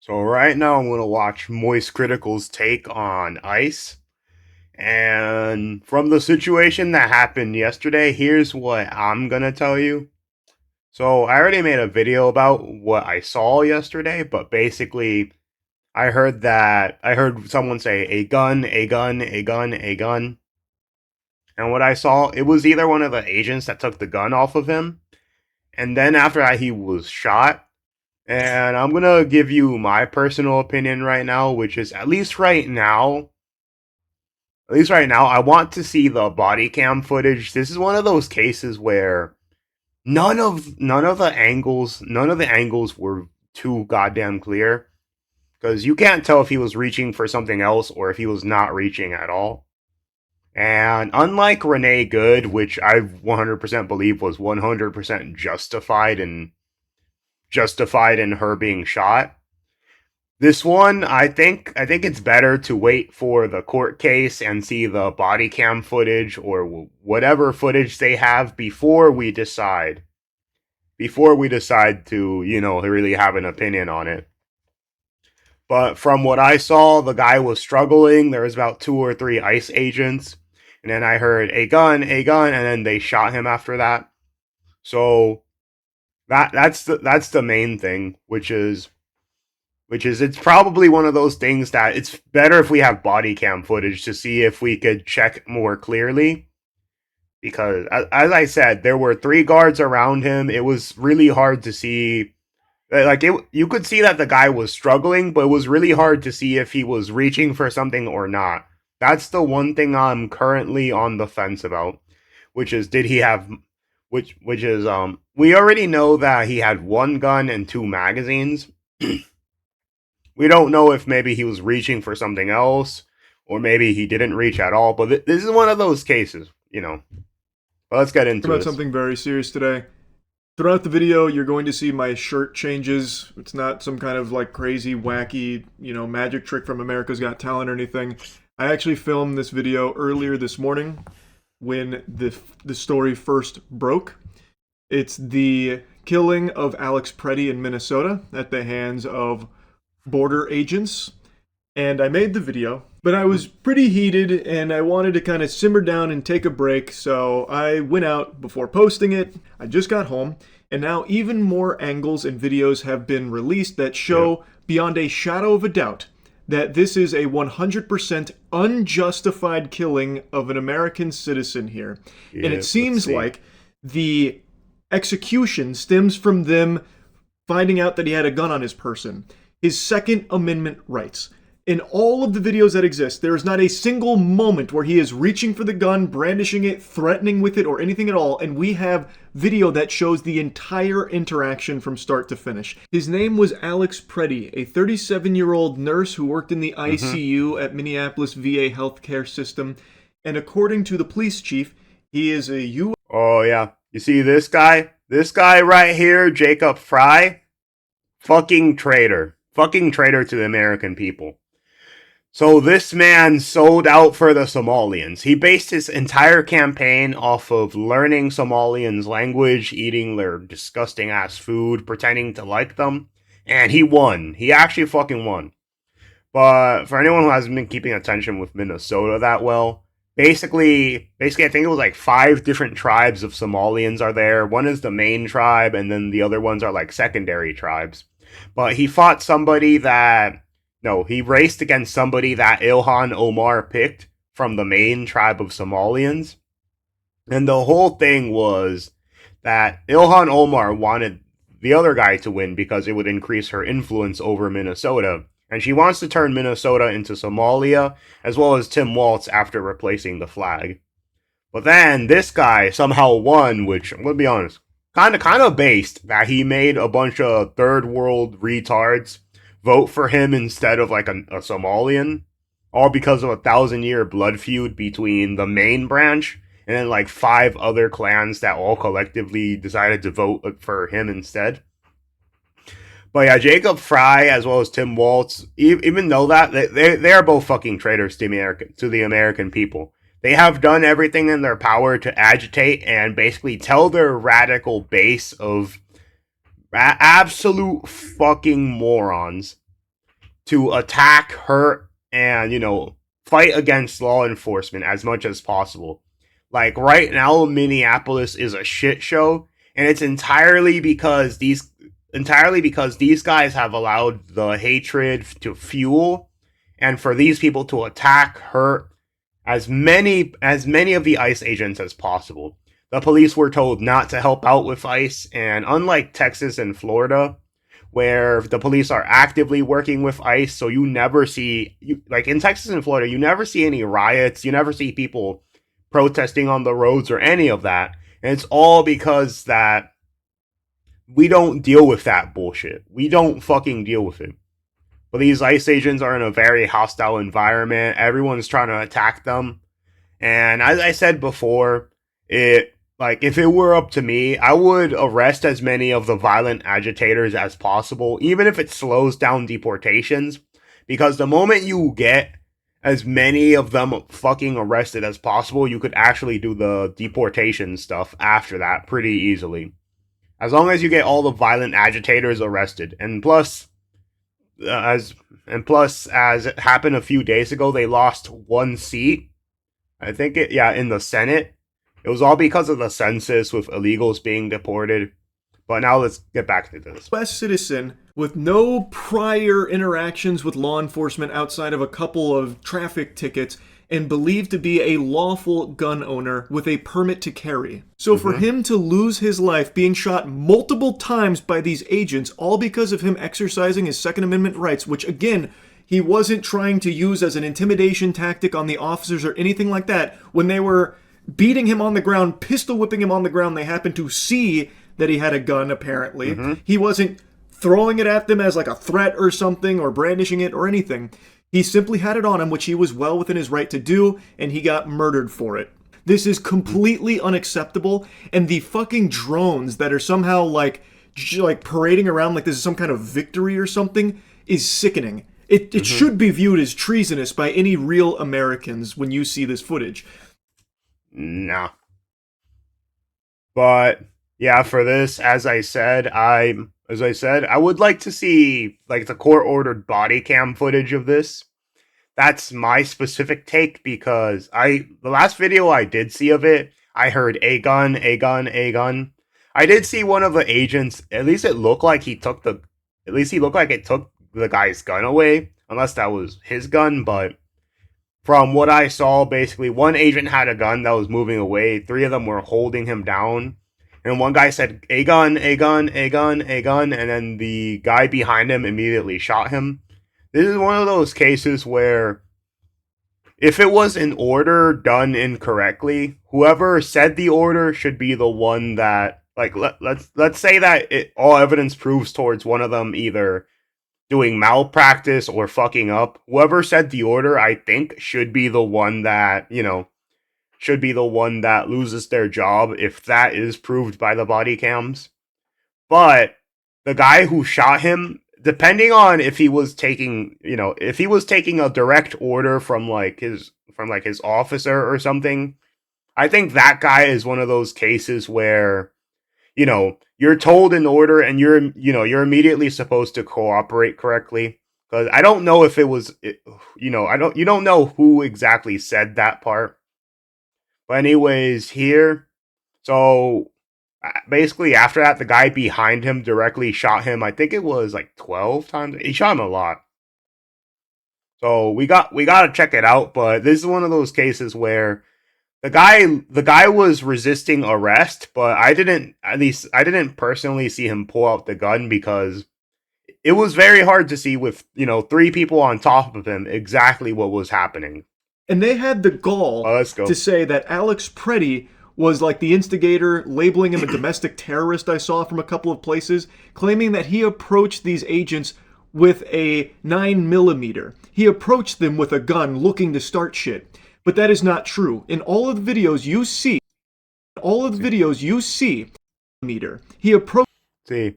So right now I'm gonna watch Moist Critical's take on Ice. And from the situation that happened yesterday, here's what I'm gonna tell you. So I already made a video about what I saw yesterday, but basically I heard someone say a gun, a gun, a gun, a gun. And what I saw, it was either one of the agents that took the gun off of him, and then after that he was shot. And I'm gonna give you my personal opinion right now, which is at least right now, I want to see the body cam footage. This is one of those cases where none of the angles were too goddamn clear. Because you can't tell if he was reaching for something else or if he was not reaching at all. And unlike Renee Good, which I 100% believe was 100% justified in her being shot, this one, I think it's better to wait for the court case and see the body cam footage or whatever footage they have before we decide. Before we decide to, really have an opinion on it. But from what I saw, the guy was struggling. There was about two or three ICE agents, and then I heard a gun, and then they shot him after that. So that's the main thing, which is it's probably one of those things that it's better if we have body cam footage to see if we could check more clearly. Because, as I said, there were three guards around him. It was really hard to see. You could see that the guy was struggling, but it was really hard to see if he was reaching for something or not. That's the one thing I'm currently on the fence about, which is did he have, which is we already know that he had one gun and two magazines. We don't know if maybe he was reaching for something else, or maybe he didn't reach at all. But this is one of those cases. But let's get into About this. something very serious today. Throughout the video, you're going to see my shirt changes. It's not some kind of like crazy, wacky, magic trick from America's Got Talent or anything. I actually filmed this video earlier this morning when the story first broke. It's the killing of Alex Preddy in Minnesota at the hands of border agents. And I made the video, but I was pretty heated and I wanted to kind of simmer down and take a break, so I went out before posting it. I just got home, and now even more angles and videos have been released that show beyond a shadow of a doubt that this is a 100% unjustified killing of an American citizen here. And it seems like the execution stems from them finding out that he had a gun on his person. His Second Amendment rights. In all of the videos that exist, there is not a single moment where he is reaching for the gun, brandishing it, threatening with it, or anything at all, and we have video that shows the entire interaction from start to finish. His name was Alex Preddy, a 37-year-old nurse who worked in the ICU at Minneapolis VA healthcare system, and according to the police chief, he is a U.S. Oh yeah, you see this guy? This guy right here, Jacob Fry, fucking traitor to the American people. So this man sold out for the Somalians. He based his entire campaign off of learning Somalians' language, eating their disgusting ass food, pretending to like them, and he won. He actually fucking won. But for anyone who hasn't been keeping attention with Minnesota that well, basically, I think it was like 5 different tribes of Somalians are there. One is the main tribe, and then the other ones are like secondary tribes. But he fought somebody that no, he raced against somebody that Ilhan Omar picked from the main tribe of Somalians. And the whole thing was that Ilhan Omar wanted the other guy to win because it would increase her influence over Minnesota. And she wants to turn Minnesota into Somalia, as well as Tim Walz after replacing the flag. But then this guy somehow won, which, let's be honest, kind of based that he made a bunch of third world retards vote for him instead of like a Somalian, all because of a 1,000-year blood feud between the main branch and then like 5 other clans that all collectively decided to vote for him instead. But yeah, Jacob Fry as well as Tim Walz, even though that they are both fucking traitors to the American people. They have done everything in their power to agitate and basically tell their radical base of absolute fucking morons to attack, hurt, and, fight against law enforcement as much as possible. Like right now, Minneapolis is a shit show, and it's entirely because these guys have allowed the hatred to fuel and for these people to attack, hurt as many of the ICE agents as possible. The police were told not to help out with ICE, and unlike Texas and Florida, where the police are actively working with ICE, so you never see, like in Texas and Florida, you never see any riots, you never see people protesting on the roads or any of that. And it's all because that we don't deal with that bullshit. We don't fucking deal with it. But these ICE agents are in a very hostile environment. Everyone's trying to attack them. And as I said before, if it were up to me, I would arrest as many of the violent agitators as possible, even if it slows down deportations. Because the moment you get as many of them fucking arrested as possible, you could actually do the deportation stuff after that pretty easily. As long as you get all the violent agitators arrested. And plus, as it happened a few days ago, they lost one seat. I think in the Senate. It was all because of the census with illegals being deported. But now let's get back to this. U.S. citizen with no prior interactions with law enforcement outside of a couple of traffic tickets and believed to be a lawful gun owner with a permit to carry. So for him to lose his life being shot multiple times by these agents, all because of him exercising his Second Amendment rights, which again, he wasn't trying to use as an intimidation tactic on the officers or anything like that. When they were beating him on the ground, pistol whipping him on the ground, they happened to see that he had a gun, apparently. He wasn't throwing it at them as like a threat or something, or brandishing it or anything. He simply had it on him, which he was well within his right to do, and he got murdered for it. This is completely unacceptable, and the fucking drones that are somehow like parading around like this is some kind of victory or something is sickening. It should be viewed as treasonous by any real Americans when you see this footage. Nah. But yeah, for this, as I said, I would like to see like the court-ordered body cam footage of this. That's my specific take because the last video I did see of it, I heard a gun, a gun, a gun. I did see one of the agents. At least it looked like he took the guy's gun away, unless that was his gun. But from what I saw, basically one agent had a gun that was moving away. 3 of them were holding him down. And one guy said, a gun, a gun, a gun, a gun, and then the guy behind him immediately shot him. This is one of those cases where if it was an order done incorrectly, whoever said the order should be the one that, like, let's say that all evidence proves towards one of them either doing malpractice or fucking up. Whoever said the order, I think, should be the one that, loses their job if that is proved by the body cams. But the guy who shot him, depending on if he was taking a direct order from his officer or something, I think that guy is one of those cases where, you're told an order and you're immediately supposed to cooperate correctly. Because I don't know if it was, you don't know who exactly said that part. But anyways, here, so basically after that, the guy behind him directly shot him. I think it was like 12 times. He shot him a lot. So we got to check it out. But this is one of those cases where the guy was resisting arrest, but I didn't personally see him pull out the gun because it was very hard to see with 3 people on top of him exactly what was happening. And they had the gall to say that Alex Preddy was like the instigator, labeling him a domestic terrorist I saw from a couple of places, claiming that he approached these agents with a 9mm. He approached them with a gun looking to start shit. But that is not true. In all of the videos you see, he approached... See.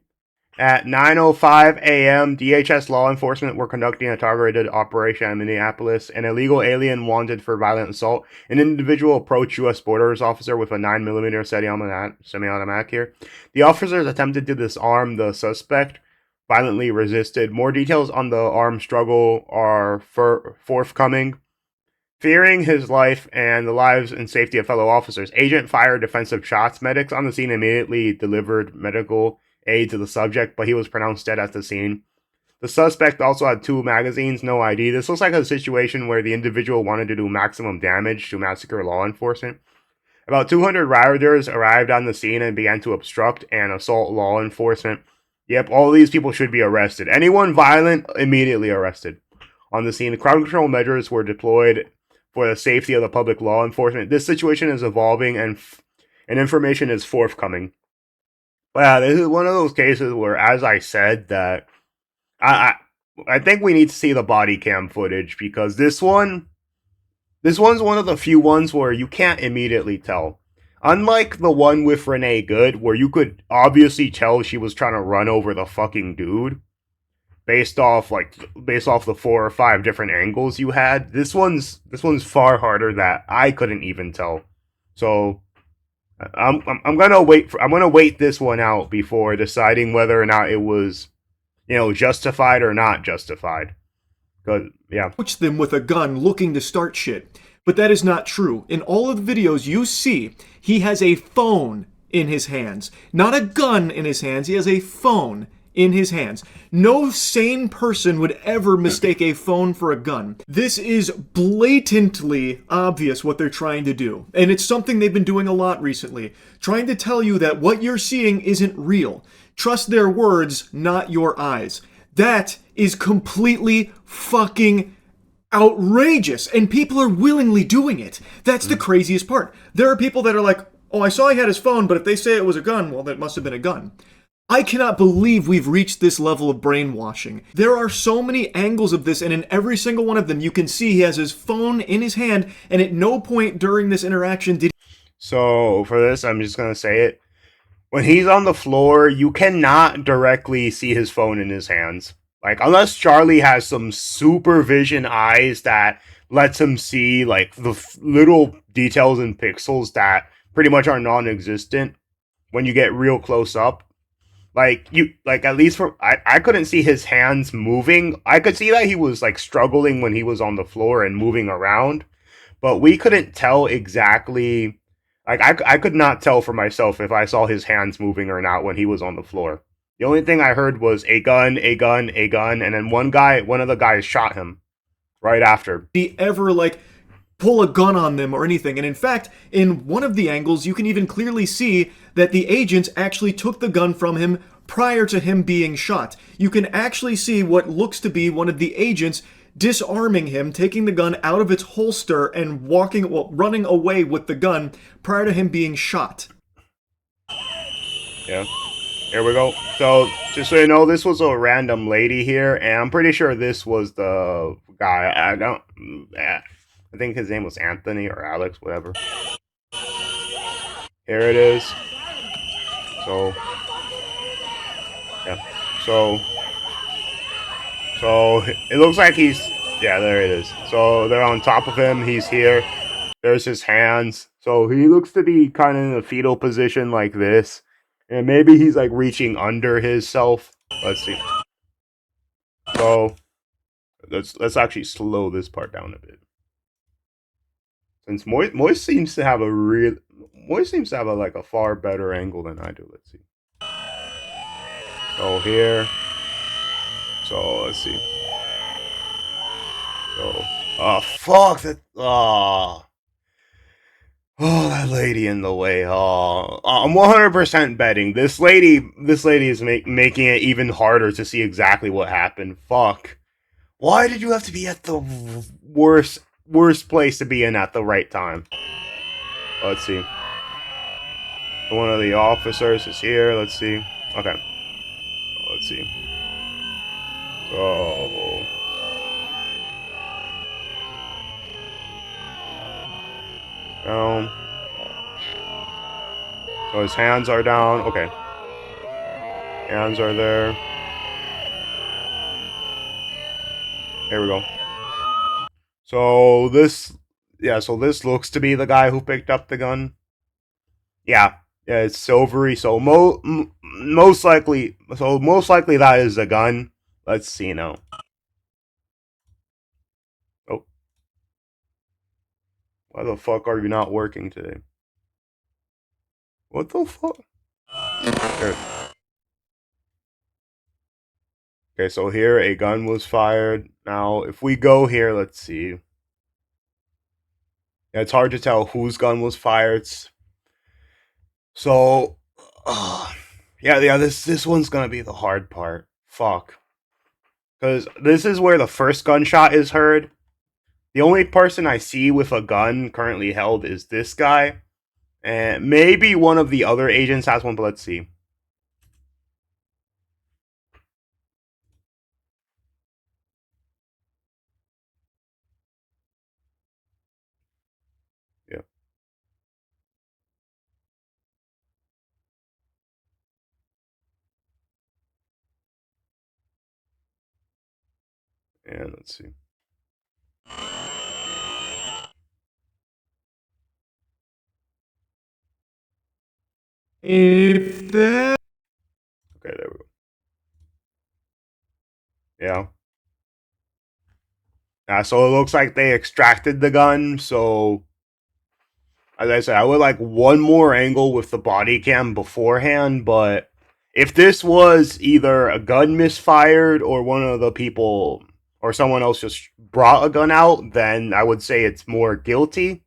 At 9:05 a.m., DHS law enforcement were conducting a targeted operation in Minneapolis. An illegal alien wanted for violent assault. An individual approached U.S. Borders officer with a 9mm semi-automatic here. The officers attempted to disarm the suspect, violently resisted. More details on the armed struggle are forthcoming. Fearing his life and the lives and safety of fellow officers, Agent fired defensive shots. Medics on the scene immediately delivered medical aid to the subject, but he was pronounced dead at the scene. The suspect also had 2 magazines, no ID. This looks like a situation where the individual wanted to do maximum damage to massacre law enforcement. About 200 rioters arrived on the scene and began to obstruct and assault law enforcement. Yep, all these people should be arrested. Anyone violent, immediately arrested. On the scene, crowd control measures were deployed for the safety of the public law enforcement. This situation is evolving and information is forthcoming. But yeah, this is one of those cases where, as I said, that I think we need to see the body cam footage because this one's one of the few ones where you can't immediately tell. Unlike the one with Renee Good, where you could obviously tell she was trying to run over the fucking dude based off the 4 or 5 different angles you had. This one's far harder that I couldn't even tell. So I'm gonna wait this one out before deciding whether or not it was, justified or not justified. Cause yeah. Approach them with a gun looking to start shit. But that is not true. In all of the videos you see, he has a phone in his hands. Not a gun in his hands, he has a phone in his hands. No sane person would ever mistake a phone for a gun. This is blatantly obvious what they're trying to do. And it's something they've been doing a lot recently. Trying to tell you that what you're seeing isn't real. Trust their words, not your eyes. That is completely fucking outrageous. And people are willingly doing it. That's the craziest part. There are people that are like, oh, I saw he had his phone, but if they say it was a gun, well, that must have been a gun. I cannot believe we've reached this level of brainwashing. There are so many angles of this, and in every single one of them, you can see he has his phone in his hand, and at no point during this interaction did he... So, for this, I'm just going to say it. When he's on the floor, you cannot directly see his phone in his hands. Like, unless Charlie has some supervision eyes that lets him see, like, the little details and pixels that pretty much are non-existent when you get real close up. At least for I couldn't see his hands moving. I could see that he was like struggling when he was on the floor and moving around, but we couldn't tell exactly. Like I could not tell for myself if I saw his hands moving or not when he was on the floor. The only thing I heard was a gun, a gun, a gun, and then one of the guys shot him right after. He ever like pull a gun on them or anything. And in fact, in one of the angles, you can even clearly see that the agents actually took the gun from him prior to him being shot. You can actually see what looks to be one of the agents disarming him, taking the gun out of its holster and running away with the gun prior to him being shot. Yeah. Here we go. So, just so you know, this was a random lady here, and I'm pretty sure this was the guy. I think his name was Anthony or Alex, whatever. Here it is. So, yeah. So it looks like yeah, there it is. So they're on top of him. He's here. There's his hands. So he looks to be kind of in a fetal position like this. And maybe he's like reaching under himself. Let's see. So let's actually slow this part down a bit. Since Moist seems to have a far better angle than I do. Let's see. So here. So let's see. So fuck that. Oh, that lady in the way. Oh, I'm 100% betting this lady is making it even harder to see exactly what happened. Fuck. Why did you have to be at the worst place to be in at the right time? Let's see. One of the officers is here. Let's see. Okay. Let's see. So down. So his hands are down. Okay. Hands are there. Here we go. So this looks to be the guy who picked up the gun. Yeah, it's silvery. So most likely that is a gun. Let's see now. Oh, why the fuck are you not working today? What the fuck? There. Okay, so here a gun was fired. Now, if we go here, let's see. Yeah, it's hard to tell whose gun was fired. So, yeah, this one's gonna be the hard part. Fuck. Because this is where the first gunshot is heard. The only person I see with a gun currently held is this guy. And maybe one of the other agents has one, but let's see. Yeah. And let's see. If that... Okay, there we go. Yeah. So it looks like they extracted the gun, so as I said, I would like one more angle with the body cam beforehand, but if this was either a gun misfired or one of the people or someone else just brought a gun out, then I would say it's more guilty.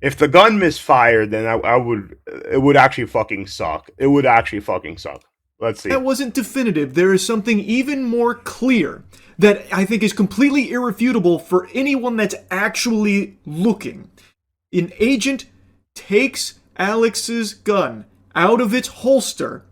If the gun misfired, then it would actually fucking suck. It would actually fucking suck. Let's see. That wasn't definitive. There is something even more clear that I think is completely irrefutable for anyone that's actually looking. An agent takes Alex's gun out of its holster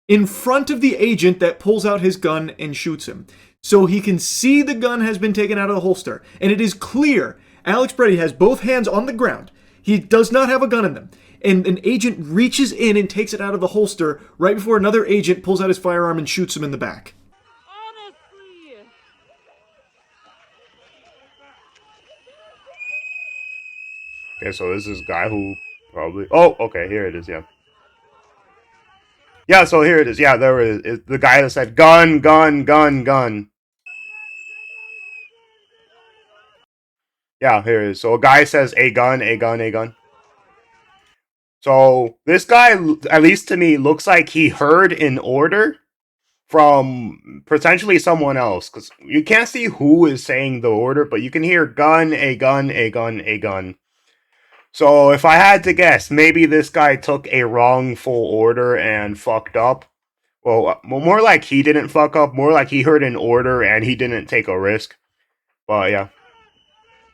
in front of the agent that pulls out his gun and shoots him. So he can see the gun has been taken out of the holster. And it is clear Alex Preddy has both hands on the ground. He does not have a gun in them. And an agent reaches in and takes it out of the holster right before another agent pulls out his firearm and shoots him in the back. Honestly. Okay, so this is a guy who probably... Oh, okay, here it is, yeah. Yeah, so here it is. Yeah, there it is. The guy that said, gun, gun, gun, gun. Yeah, here it is. So a guy says, a gun, a gun, a gun. So this guy, at least to me, looks like he heard an order from potentially someone else. Because you can't see who is saying the order, but you can hear gun, a gun, a gun, a gun. So if I had to guess, maybe this guy took a wrongful order and fucked up. Well, more like he didn't fuck up, more like he heard an order and he didn't take a risk. But yeah.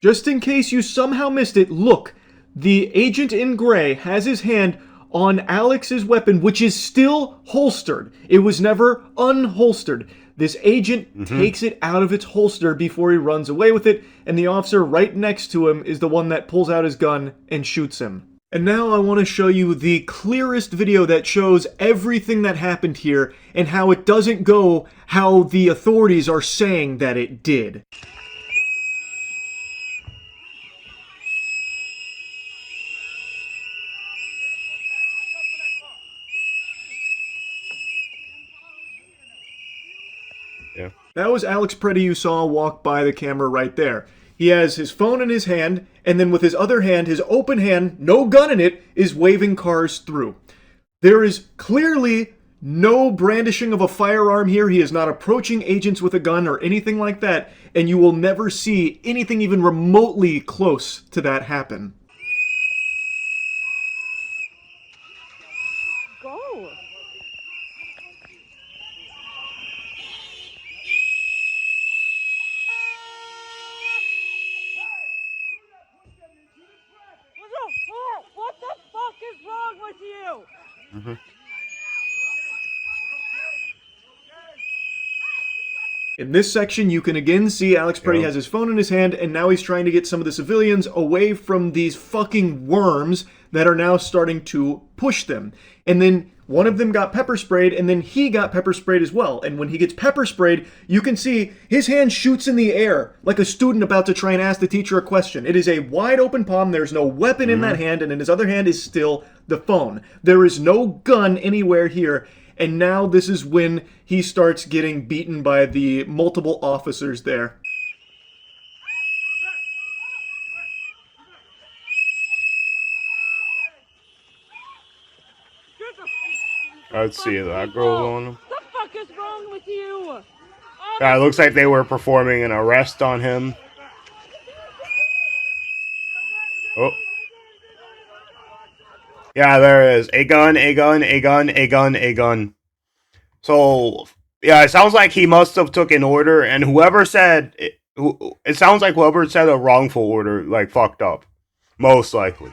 Just in case you somehow missed it, look, the agent in gray has his hand on Alex's weapon, which is still holstered. It was never unholstered. This agent takes it out of its holster before he runs away with it, and the officer right next to him is the one that pulls out his gun and shoots him. And now I want to show you the clearest video that shows everything that happened here and how it doesn't go how the authorities are saying that it did. Yeah. That was Alex Preddy you saw walk by the camera right there. He has his phone in his hand, and then with his other hand, his open hand, no gun in it, is waving cars through. There is clearly no brandishing of a firearm here. He is not approaching agents with a gun or anything like that, and you will never see anything even remotely close to that happen. Go. What the fuck is wrong with you? In this section, you can again see Alex Preddy has his phone in his hand, and now he's trying to get some of the civilians away from these fucking worms that are now starting to push them. And then one of them got pepper sprayed, and then he got pepper sprayed as well. And when he gets pepper sprayed, you can see his hand shoots in the air like a student about to try and ask the teacher a question. It is a wide open palm. There's no weapon in that hand, and in his other hand is still the phone. There is no gun anywhere here. And now this is when he starts getting beaten by the multiple officers there. Let's see, that girl's on him. The fuck is wrong with you? Yeah, it looks like they were performing an arrest on him. Oh. Yeah, there is. A gun, a gun, a gun, a gun, a gun. So, yeah, it sounds like he must have took an order, and whoever said... It sounds like whoever said a wrongful order, like, fucked up. Most likely.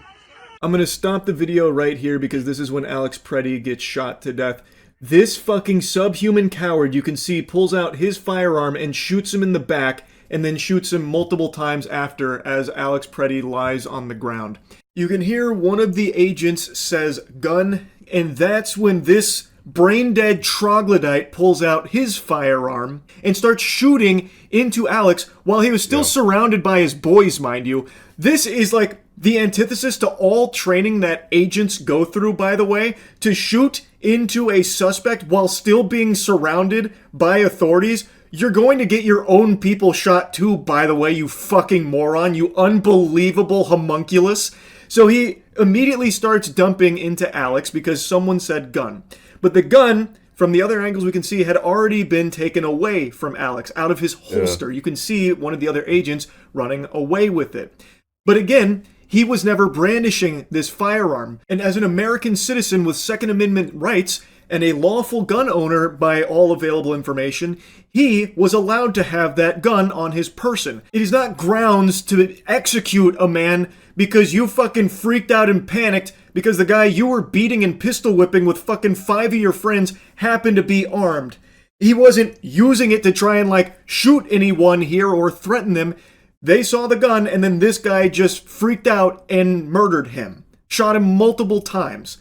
I'm gonna stop the video right here because this is when Alex Preddy gets shot to death. This fucking subhuman coward, you can see, pulls out his firearm and shoots him in the back, and then shoots him multiple times after as Alex Preddy lies on the ground. You can hear one of the agents says, "Gun," and that's when this brain-dead troglodyte pulls out his firearm and starts shooting into Alex while he was still surrounded by his boys, mind you. This is like the antithesis to all training that agents go through, by the way, to shoot into a suspect while still being surrounded by authorities. You're going to get your own people shot too, by the way, you fucking moron, you unbelievable homunculus. So he immediately starts dumping into Alex because someone said gun. But the gun, from the other angles we can see, had already been taken away from Alex, out of his holster. You can see one of the other agents running away with it. But again, he was never brandishing this firearm. And as an American citizen with Second Amendment rights and a lawful gun owner by all available information, he was allowed to have that gun on his person. It is not grounds to execute a man because you fucking freaked out and panicked because the guy you were beating and pistol whipping with fucking 5 of your friends happened to be armed. He wasn't using it to try and like shoot anyone here or threaten them. They saw the gun and then this guy just freaked out and murdered him. Shot him multiple times.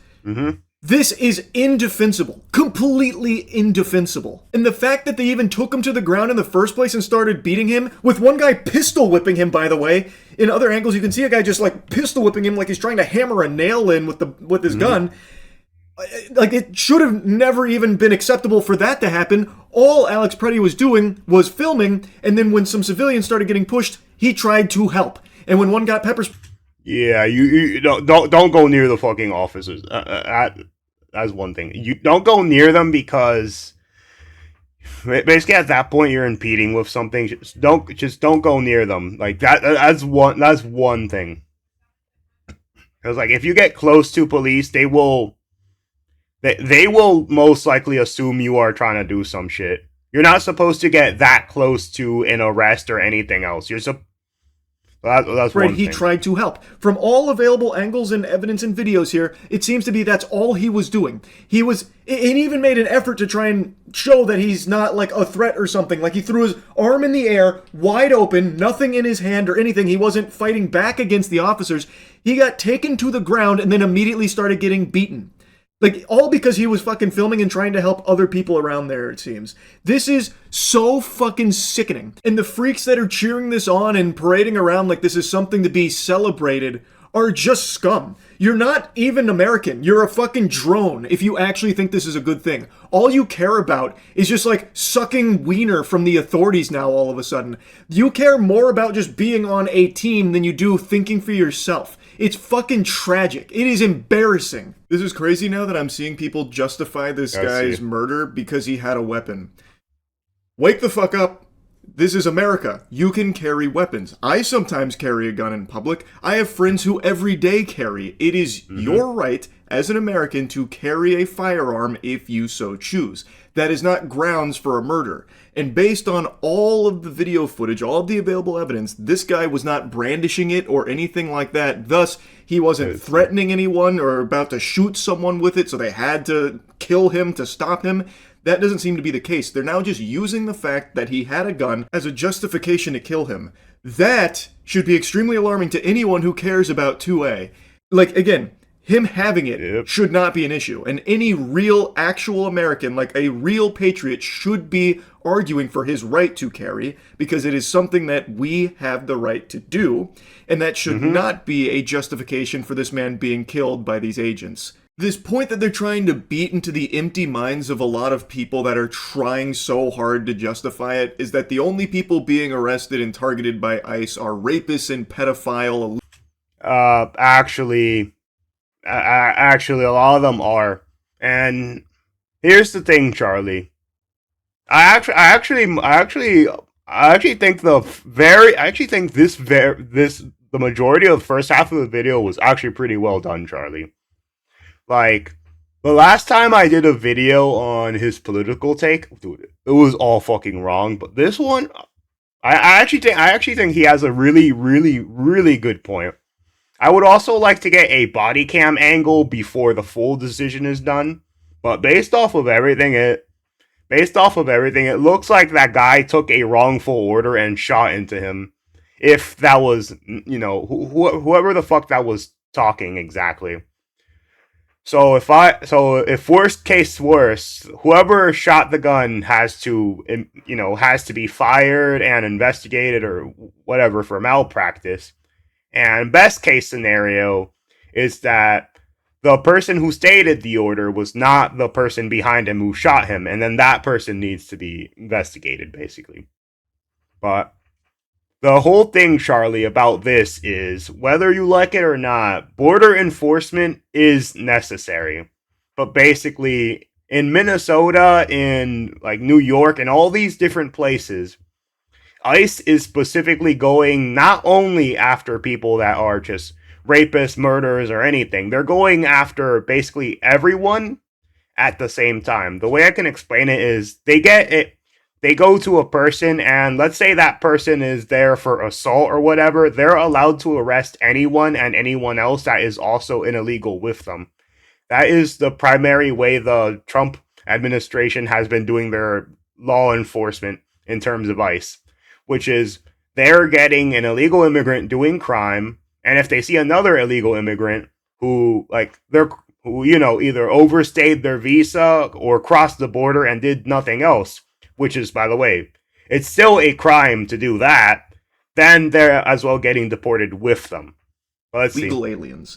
This is indefensible. Completely indefensible. And the fact that they even took him to the ground in the first place and started beating him, with one guy pistol whipping him, by the way. In other angles, you can see a guy just like pistol whipping him like he's trying to hammer a nail in with his gun. Like, it should have never even been acceptable for that to happen. All Alex Preddy was doing was filming, and then when some civilians started getting pushed, he tried to help. And when one got pepper sprayed... Yeah, you don't go near the fucking officers. That's one thing. You don't go near them because basically at that point you're impeding with something. Just don't go near them. Like that's one thing. Because like if you get close to police, they will most likely assume you are trying to do some shit. You're not supposed to get that close to an arrest or anything else. That's one thing. He tried to help. From all available angles and evidence and videos here, it seems to be that's all he was doing. He even made an effort to try and show that he's not like a threat or something. Like he threw his arm in the air, wide open, nothing in his hand or anything. He wasn't fighting back against the officers. He got taken to the ground and then immediately started getting beaten. Like, all because he was fucking filming and trying to help other people around there, it seems. This is so fucking sickening. And the freaks that are cheering this on and parading around like this is something to be celebrated are just scum. You're not even American. You're a fucking drone if you actually think this is a good thing. All you care about is just like sucking wiener from the authorities now all of a sudden. You care more about just being on a team than you do thinking for yourself. It's fucking tragic. It is embarrassing. This is crazy now that I'm seeing people justify this guy's murder because he had a weapon. Wake the fuck up. This is America. You can carry weapons. I sometimes carry a gun in public. I have friends who every day carry. It is your right as an American to carry a firearm if you so choose. That is not grounds for a murder. And based on all of the video footage, all of the available evidence, this guy was not brandishing it or anything like that. Thus, he wasn't threatening anyone or about to shoot someone with it, so they had to kill him to stop him. That doesn't seem to be the case. They're now just using the fact that he had a gun as a justification to kill him. That should be extremely alarming to anyone who cares about 2A. Like, again, him having it should not be an issue. And any real, actual American, like a real patriot, should be arguing for his right to carry, because it is something that we have the right to do, and that should not be a justification for this man being killed by these agents. This point that they're trying to beat into the empty minds of a lot of people that are trying so hard to justify it is that the only people being arrested and targeted by ICE are rapists and pedophile. Actually, actually, a lot of them are. And here's the thing, Charlie. I actually think the majority of the first half of the video was actually pretty well done, Charlie. Like, the last time I did a video on his political take, dude, it was all fucking wrong. But this one, I actually think he has a really, really, really good point. I would also like to get a body cam angle before the full decision is done. But based off of everything, it looks like that guy took a wrongful order and shot into him. If that was, whoever the fuck that was talking exactly. So if worst case worse, whoever shot the gun has to be fired and investigated or whatever for malpractice. And best case scenario is that the person who stated the order was not the person behind him who shot him, and then that person needs to be investigated, basically. But the whole thing, Charlie, about this is, whether you like it or not, border enforcement is necessary. But basically, in Minnesota, in like New York, and all these different places, ICE is specifically going not only after people that are just rapists, murderers, or anything. They're going after basically everyone at the same time. The way I can explain it is they go to a person, and let's say that person is there for assault or whatever, they're allowed to arrest anyone and anyone else that is also illegal with them. That is the primary way the Trump administration has been doing their law enforcement in terms of ICE, which is they're getting an illegal immigrant doing crime, and if they see another illegal immigrant who either overstayed their visa or crossed the border and did nothing else, which is, by the way, it's still a crime to do that, then they're as well getting deported with them. Let's see. Legal aliens,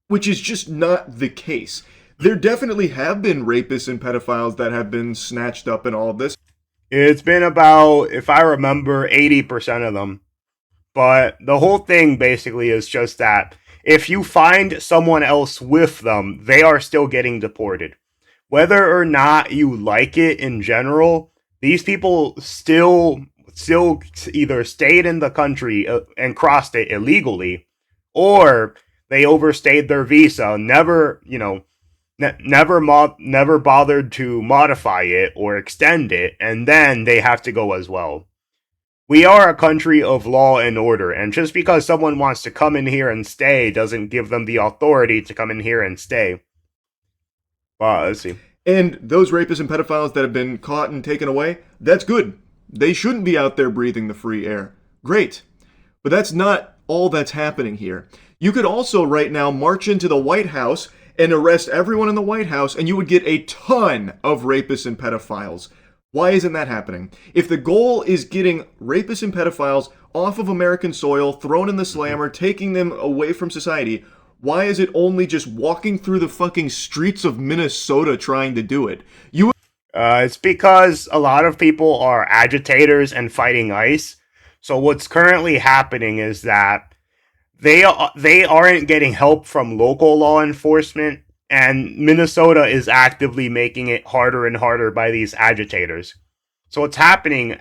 which is just not the case. There definitely have been rapists and pedophiles that have been snatched up in all of this. It's been about, if I remember, 80% of them. But the whole thing basically is just that if you find someone else with them, they are still getting deported. Whether or not you like it in general, these people still either stayed in the country and crossed it illegally, or they overstayed their visa, never bothered to modify it or extend it, and then they have to go as well. We are a country of law and order, and just because someone wants to come in here and stay doesn't give them the authority to come in here and stay. Wow, let's see. And those rapists and pedophiles that have been caught and taken away, that's good. They shouldn't be out there breathing the free air. Great. But that's not all that's happening here. You could also right now march into the White House and arrest everyone in the White House, and you would get a ton of rapists and pedophiles. Why isn't that happening? If the goal is getting rapists and pedophiles off of American soil, thrown in the slammer, taking them away from society, why is it only just walking through the fucking streets of Minnesota trying to do it? It's because a lot of people are agitators and fighting ICE. So what's currently happening is that they aren't getting help from local law enforcement, and Minnesota is actively making it harder and harder by these agitators. So what's happening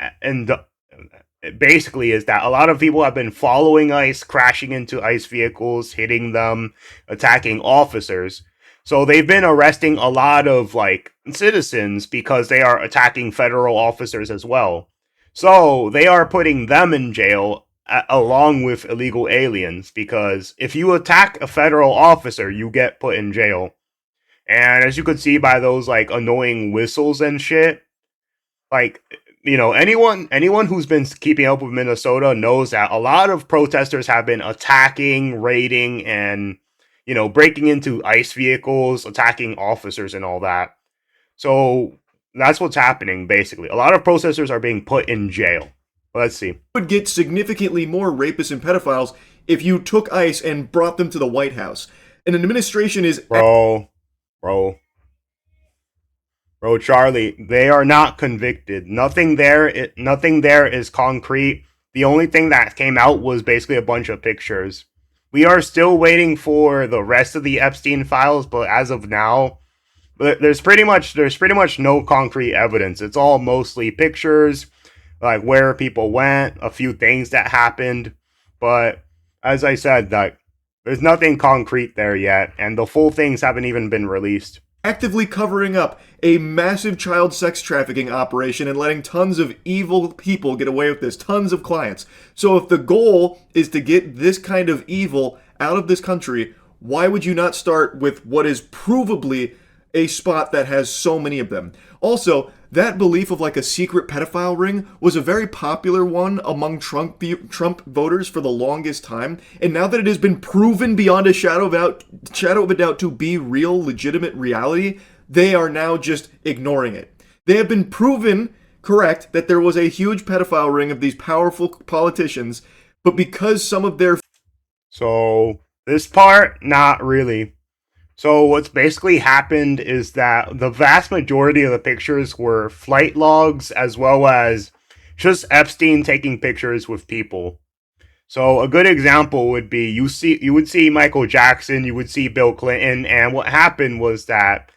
basically is that a lot of people have been following ICE, crashing into ICE vehicles, hitting them, attacking officers. So they've been arresting a lot of citizens because they are attacking federal officers as well. So they are putting them in jail along with illegal aliens, because if you attack a federal officer, you get put in jail. And as you could see by those annoying whistles and shit, anyone who's been keeping up with Minnesota knows that a lot of protesters have been attacking, raiding, and breaking into ICE vehicles, attacking officers and all that. So that's what's happening, basically. A lot of protesters are being put in jail. Let's see. Would get significantly more rapists and pedophiles if you took ICE and brought them to the White House. An administration is... Bro, Bro, Charlie, they are not convicted. Nothing there is concrete. The only thing that came out was basically a bunch of pictures. We are still waiting for the rest of the Epstein files, but as of now, there's pretty much no concrete evidence. It's all mostly pictures, like where people went, a few things that happened, but as I said, like there's nothing concrete there yet, and the full things haven't even been released. Actively covering up a massive child sex trafficking operation and letting tons of evil people get away with this, tons of clients. So if the goal is to get this kind of evil out of this country, why would you not start with what is provably a spot that has so many of them? Also, that belief of like a secret pedophile ring was a very popular one among Trump voters for the longest time. And now that it has been proven beyond a shadow of a doubt to be real, legitimate reality, they are now just ignoring it. They have been proven correct that there was a huge pedophile ring of these powerful politicians, but because some of their... So, this part, not really. So what's basically happened is that the vast majority of the pictures were flight logs as well as just Epstein taking pictures with people. So a good example would be you would see Michael Jackson, you would see Bill Clinton, and what happened was that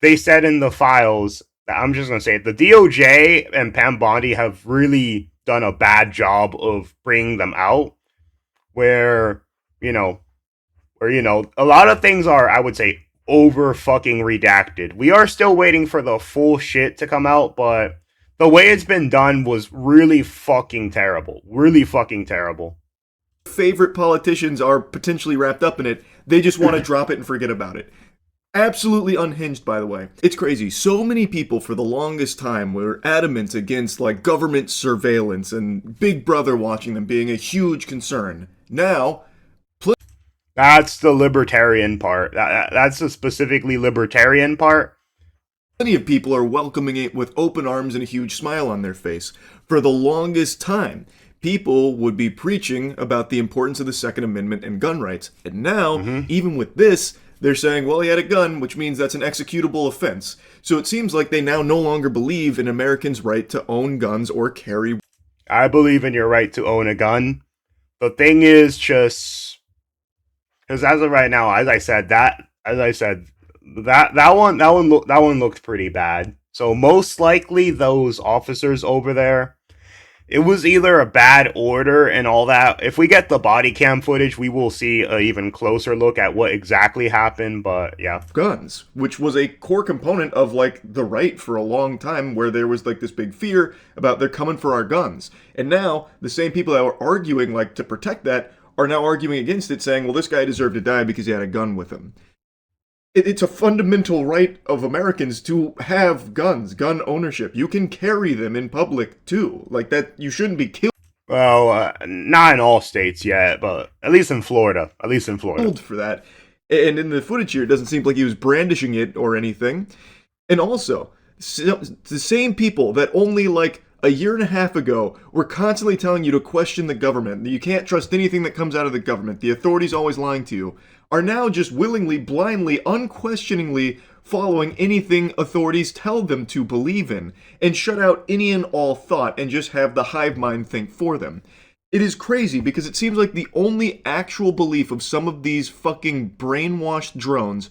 they said in the files that I'm just going to say it, the DOJ and Pam Bondi have really done a bad job of bringing them out where, a lot of things are, I would say, over fucking redacted. We are still waiting for the full shit to come out, but the way it's been done was really fucking terrible. Really fucking terrible. Favorite politicians are potentially wrapped up in it. They just want to drop it and forget about it. Absolutely unhinged, by the way. It's crazy. So many people for the longest time were adamant against like government surveillance and Big Brother watching them being a huge concern. Now, that's the libertarian part. That's the specifically libertarian part. Plenty of people are welcoming it with open arms and a huge smile on their face. For the longest time, people would be preaching about the importance of the Second Amendment and gun rights. And now, even with this, they're saying, well, he had a gun, which means that's an executable offense. So it seems like they now no longer believe in Americans' right to own guns or carry. I believe in your right to own a gun. The thing is just... because as of right now, that one looked pretty bad. So most likely those officers over there, it was either a bad order and all that. If we get the body cam footage, we will see an even closer look at what exactly happened. But yeah, guns, which was a core component of like the right for a long time, where there was like this big fear about they're coming for our guns, and now the same people that were arguing like to protect that are now arguing against it, saying, well, this guy deserved to die because he had a gun with him. It's a fundamental right of Americans to have guns, gun ownership. You can carry them in public, too. Like that, you shouldn't be killed. Well, not in all states yet, but at least in Florida. For that. And in the footage here, it doesn't seem like he was brandishing it or anything. And also, the same people that only like a year and a half ago were constantly telling you to question the government, that you can't trust anything that comes out of the government, the authorities always lying to you, are now just willingly, blindly, unquestioningly following anything authorities tell them to believe in, and shut out any and all thought and just have the hive mind think for them. It is crazy because it seems like the only actual belief of some of these fucking brainwashed drones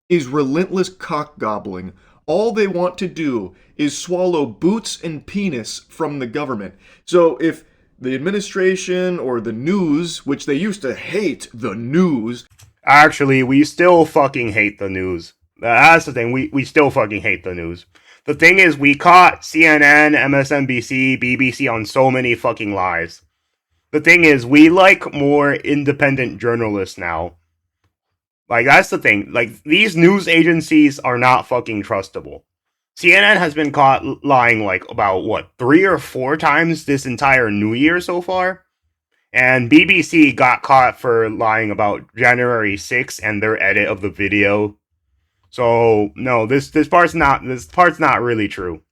is relentless cock gobbling. All they want to do is swallow boots and penis from the government. So if the administration or the news, which they used to hate the news... Actually, we still fucking hate the news. That's the thing, we still fucking hate the news. The thing is, we caught CNN, MSNBC, BBC on so many fucking lies. The thing is, we like more independent journalists now. Like, that's the thing. Like, these news agencies are not fucking trustable. CNN has been caught lying, like, about, 3 or 4 times this entire New Year so far? And BBC got caught for lying about January 6th and their edit of the video. So, no, this part's not really true.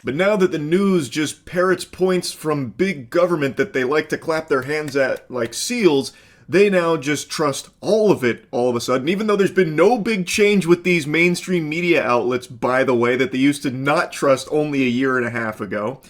But now that the news just parrots points from big government that they like to clap their hands at like seals, they now just trust all of it all of a sudden, even though there's been no big change with these mainstream media outlets, by the way, that they used to not trust only a year and a half ago.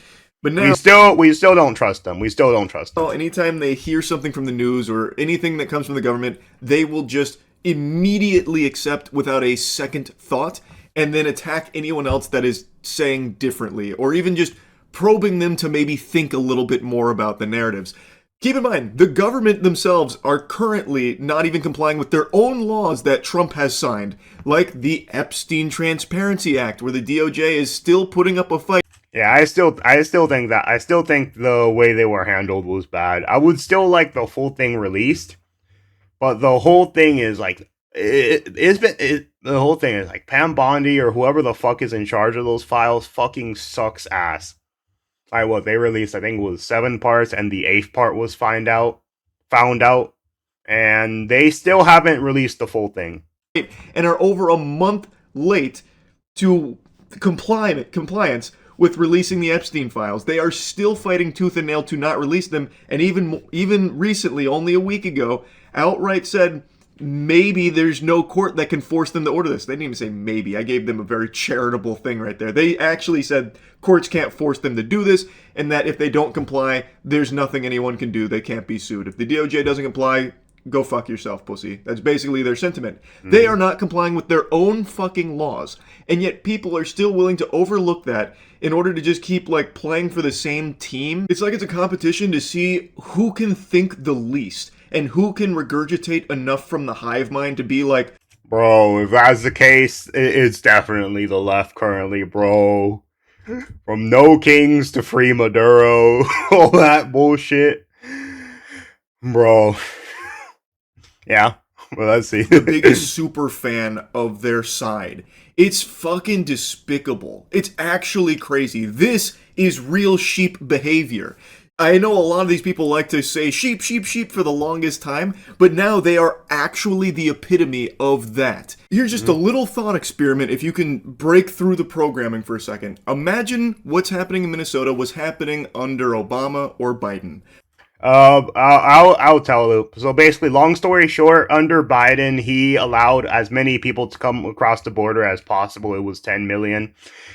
But now, we still don't trust them. We still don't trust them. anytime they hear something from the news or anything that comes from the government, they will just immediately accept without a second thought and then attack anyone else that is saying differently, or even just probing them to maybe think a little bit more about the narratives. Keep in mind, the government themselves are currently not even complying with their own laws that Trump has signed, like the Epstein Transparency Act, where the DOJ is still putting up a fight. Yeah, I still think the way they were handled was bad. I would still like the full thing released, but the whole thing is like the whole thing is like Pam Bondi or whoever the fuck is in charge of those files fucking sucks ass. Like what they released, I think it was 7 parts, and the 8th part was found out, and they still haven't released the full thing. And are over a month late to compliance with releasing the Epstein files. They are still fighting tooth and nail to not release them, and even recently, only a week ago, outright said maybe there's no court that can force them to order this. They didn't even say maybe. I gave them a very charitable thing right there. They actually said courts can't force them to do this, and that if they don't comply, there's nothing anyone can do. They can't be sued. If the DOJ doesn't comply, go fuck yourself, pussy. That's basically their sentiment. Mm-hmm. They are not complying with their own fucking laws, and yet people are still willing to overlook that in order to just keep like playing for the same team. It's like it's a competition to see who can think the least and who can regurgitate enough from the hive mind to be like, bro, if that's the case, it's definitely the left currently, bro. From no kings to free Maduro, all that bullshit, bro. Yeah, well, let's see. The biggest super fan of their side. It's fucking despicable. It's actually crazy. This is real sheep behavior. I know a lot of these people like to say sheep, sheep, sheep for the longest time, but now they are actually the epitome of that. Here's just a little thought experiment if you can break through the programming for a second. Imagine what's happening in Minnesota was happening under Obama or Biden. I'll tell you. So basically, long story short, under Biden, he allowed as many people to come across the border as possible. It was 10 million.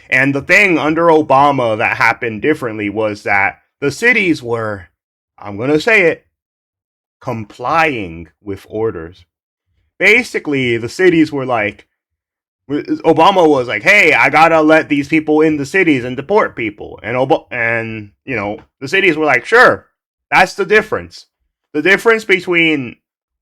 And the thing under Obama that happened differently was that the cities were, I'm going to say it, complying with orders. Basically, the cities were like, Obama was like, hey, I gotta let these people in the cities and deport people. And you know, the cities were like, sure. That's the difference. The difference between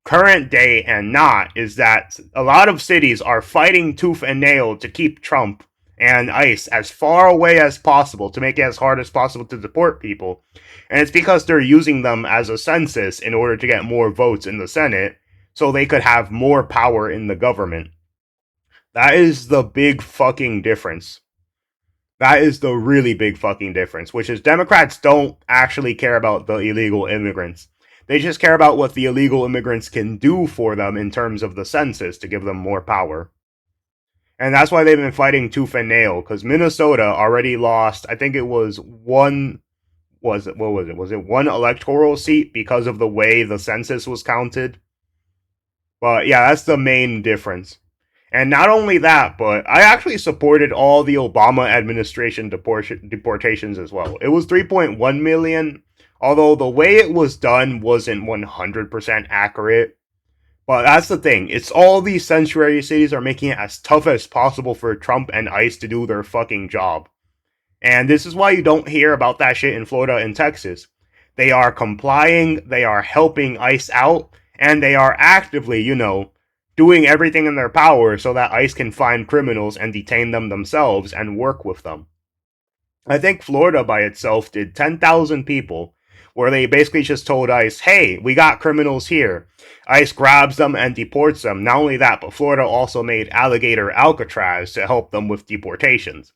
current day and not is that a lot of cities are fighting tooth and nail to keep Trump and ICE as far away as possible, to make it as hard as possible to deport people. And it's because they're using them as a census in order to get more votes in the Senate, so they could have more power in the government. That is the big fucking difference. That is the really big fucking difference, which is Democrats don't actually care about the illegal immigrants. They just care about what the illegal immigrants can do for them in terms of the census to give them more power. And that's why they've been fighting tooth and nail, because Minnesota already lost, I think it was one electoral seat because of the way the census was counted? But yeah, that's the main difference. And not only that, but I actually supported all the Obama administration deportations as well. It was 3.1 million, although the way it was done wasn't 100% accurate. But that's the thing. It's all these sanctuary cities are making it as tough as possible for Trump and ICE to do their fucking job. And this is why you don't hear about that shit in Florida and Texas. They are complying, they are helping ICE out, and they are actively, doing everything in their power so that ICE can find criminals and detain them themselves and work with them. I think Florida by itself did 10,000 people, where they basically just told ICE, hey, we got criminals here. ICE grabs them and deports them. Not only that, but Florida also made Alligator Alcatraz to help them with deportations.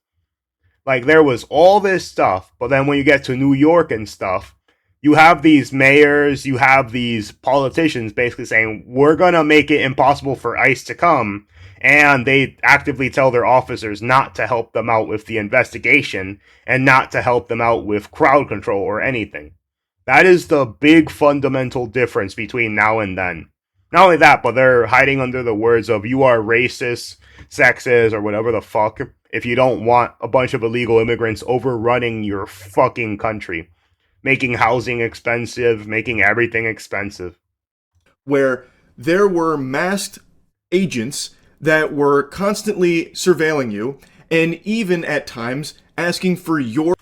Like, there was all this stuff, but then when you get to New York and stuff, you have these mayors, you have these politicians basically saying, we're going to make it impossible for ICE to come, and they actively tell their officers not to help them out with the investigation, and not to help them out with crowd control or anything. That is the big fundamental difference between now and then. Not only that, but they're hiding under the words of you are racist, sexist, or whatever the fuck if you don't want a bunch of illegal immigrants overrunning your fucking country, making housing expensive, making everything expensive. Where there were masked agents that were constantly surveilling you and even at times asking for your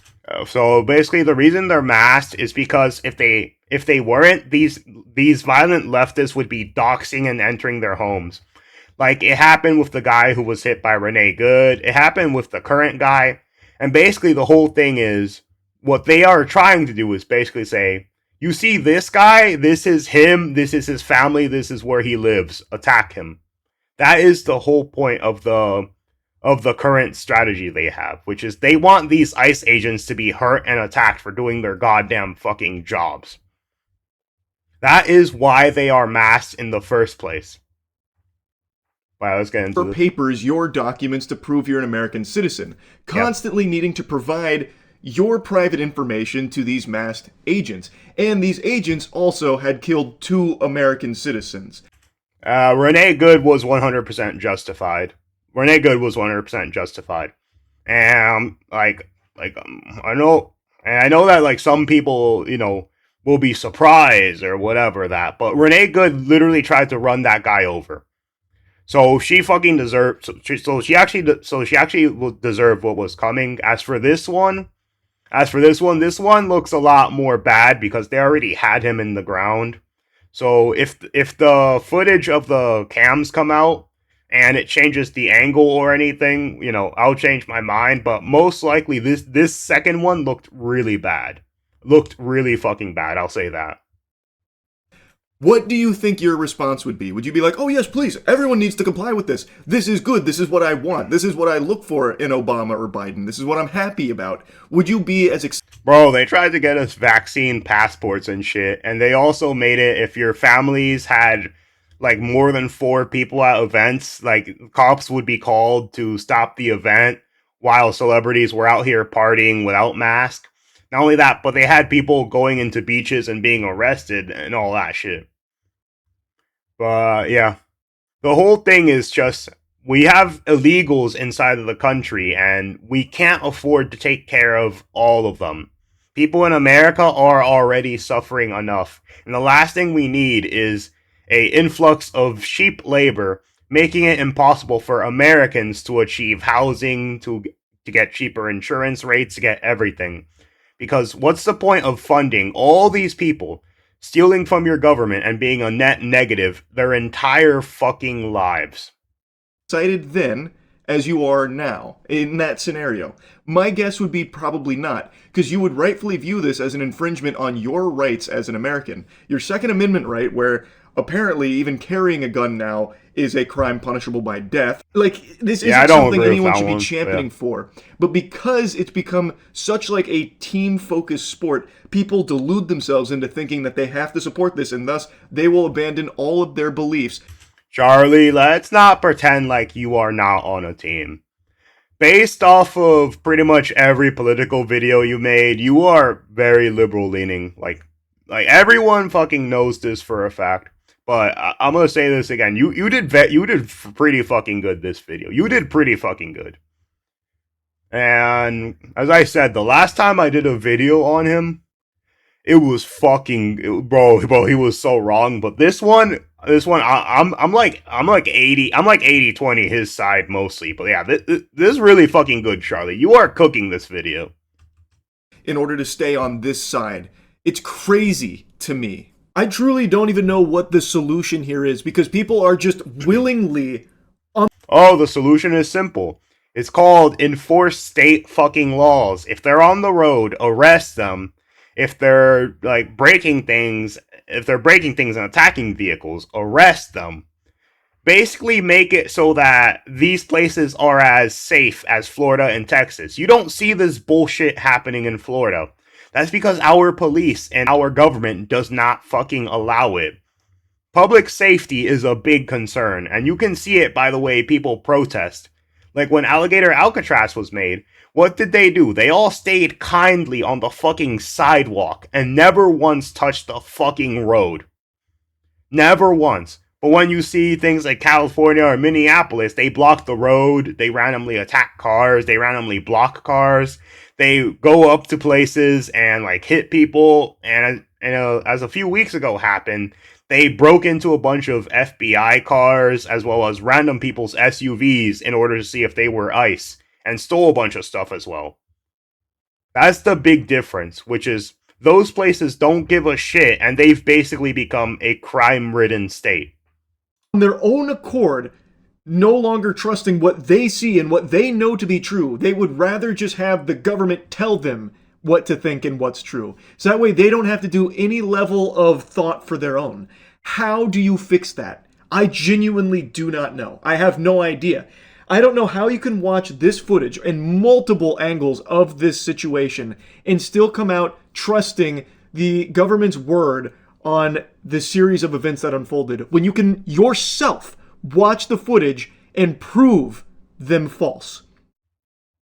So basically, the reason they're masked is because if they weren't, these violent leftists would be doxing and entering their homes. Like it happened with the guy who was hit by Renee Good. It happened with the current guy. And basically, the whole thing is what they are trying to do is basically say, you see this guy, this is him, this is his family, this is where he lives. Attack him. That is the whole point of the current strategy they have, which is they want these ICE agents to be hurt and attacked for doing their goddamn fucking jobs. That is why they are masked in the first place. Wow, let's get into this. papers, your documents to prove you're an American citizen, constantly needing to provide your private information to these masked agents. And these agents also had killed 2 American citizens. Renee Good was 100% justified. Renee Good was 100% justified. And I know that like some people, will be surprised or whatever that, but Renee Good literally tried to run that guy over. So she fucking deserved. So she actually will deserve what was coming. As for this one, this one looks a lot more bad because they already had him in the ground. So if the footage of the cams come out and it changes the angle or anything, I'll change my mind. But most likely this second one looked really bad. Looked really fucking bad. I'll say that. What do you think your response would be? Would you be like, oh yes, please, everyone needs to comply with this. This is good. This is what I want. This is what I look for in Obama or Biden. This is what I'm happy about. Would you be as Bro, they tried to get us vaccine passports and shit, and they also made it if your families had like more than 4 people at events, like cops would be called to stop the event while celebrities were out here partying without masks. Not only that, but they had people going into beaches and being arrested and all that shit. But yeah, the whole thing is just we have illegals inside of the country and we can't afford to take care of all of them. People in America are already suffering enough, and the last thing we need is a influx of cheap labor, making it impossible for Americans to achieve housing, to get cheaper insurance rates, to get everything. Because what's the point of funding all these people, stealing from your government and being a net negative their entire fucking lives? excited then as you are now in that scenario? My guess would be probably not, because you would rightfully view this as an infringement on your rights as an American. Your Second Amendment right, where apparently even carrying a gun now is a crime punishable by death. Like, this isn't something anyone should be championing for. But because it's become such like a team-focused sport, people delude themselves into thinking that they have to support this, and thus they will abandon all of their beliefs. Charlie, let's not pretend like you are not on a team. Based off of pretty much every political video you made, you are very liberal leaning. Like everyone fucking knows this for a fact. But I'm gonna say this again. You did pretty fucking good this video. You did pretty fucking good. And as I said, the last time I did a video on him, it was fucking bro. He was so wrong. But this one, I'm like 80-20 his side mostly. But yeah, this is really fucking good, Charlie. You are cooking this video. In order to stay on this side, it's crazy to me. I truly don't even know what the solution here is, because people are just willingly. Oh, the solution is simple. It's called enforce state fucking laws. If they're on the road, arrest them. If they're like breaking things and attacking vehicles, arrest them. Basically make it so that these places are as safe as Florida and Texas. You don't see this bullshit happening in Florida. That's because our police and our government does not fucking allow it. Public safety is a big concern, and you can see it by the way people protest. Like when Alligator Alcatraz was made, What did they do? They all stayed kindly on the fucking sidewalk and never once touched the fucking road. Never once. But when you see things like California or Minneapolis, they block the road, they randomly attack cars, they randomly block cars, they go up to places and like hit people. And as a few weeks ago happened, they broke into a bunch of FBI cars as well as random people's SUVs in order to see if they were ICE and stole a bunch of stuff as well. That's the big difference, which is those places don't give a shit and they've basically become a crime-ridden state. On their own accord, no longer trusting what they see and what they know to be true. They would rather just have the government tell them what to think and what's true. So that way they don't have to do any level of thought for their own. How do you fix that? I genuinely do not know. I have no idea. I don't know how you can watch this footage and multiple angles of this situation and still come out trusting the government's word on the series of events that unfolded when you can yourself watch the footage and prove them false.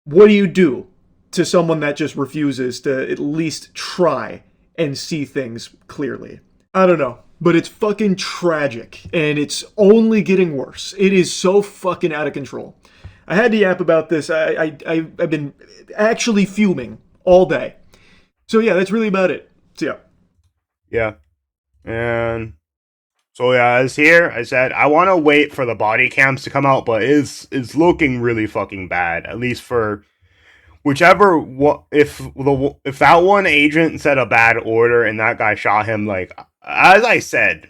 What do you do to someone that just refuses to at least try and see things clearly? I don't know, but it's fucking tragic and it's only getting worse. It is so fucking out of control. I had to yap about this. I've been actually fuming all day. So yeah, that's really about it. So yeah. Yeah. And so yeah, as here, I said I want to wait for the body cams to come out, but it's looking really fucking bad. At least for whichever if that one agent said a bad order and that guy shot him, like as I said,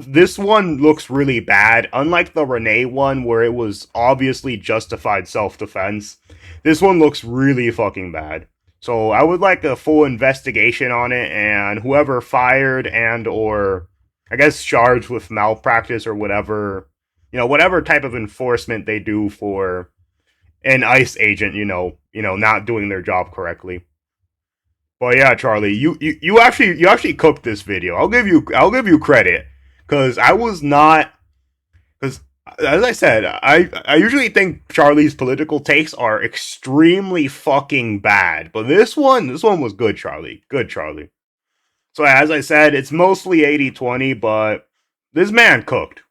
this one looks really bad. Unlike the Renee one where it was obviously justified self-defense, this one looks really fucking bad. So I would like a full investigation on it, and whoever fired and or I guess charged with malpractice or whatever, whatever type of enforcement they do for an ICE agent, not doing their job correctly. But yeah, Charlie, you actually cooked this video. I'll give you credit because I was not because as I said, I usually think Charlie's political takes are extremely fucking bad, but this one was good, Charlie. Good, Charlie. So as I said, it's mostly 80-20, but this man cooked.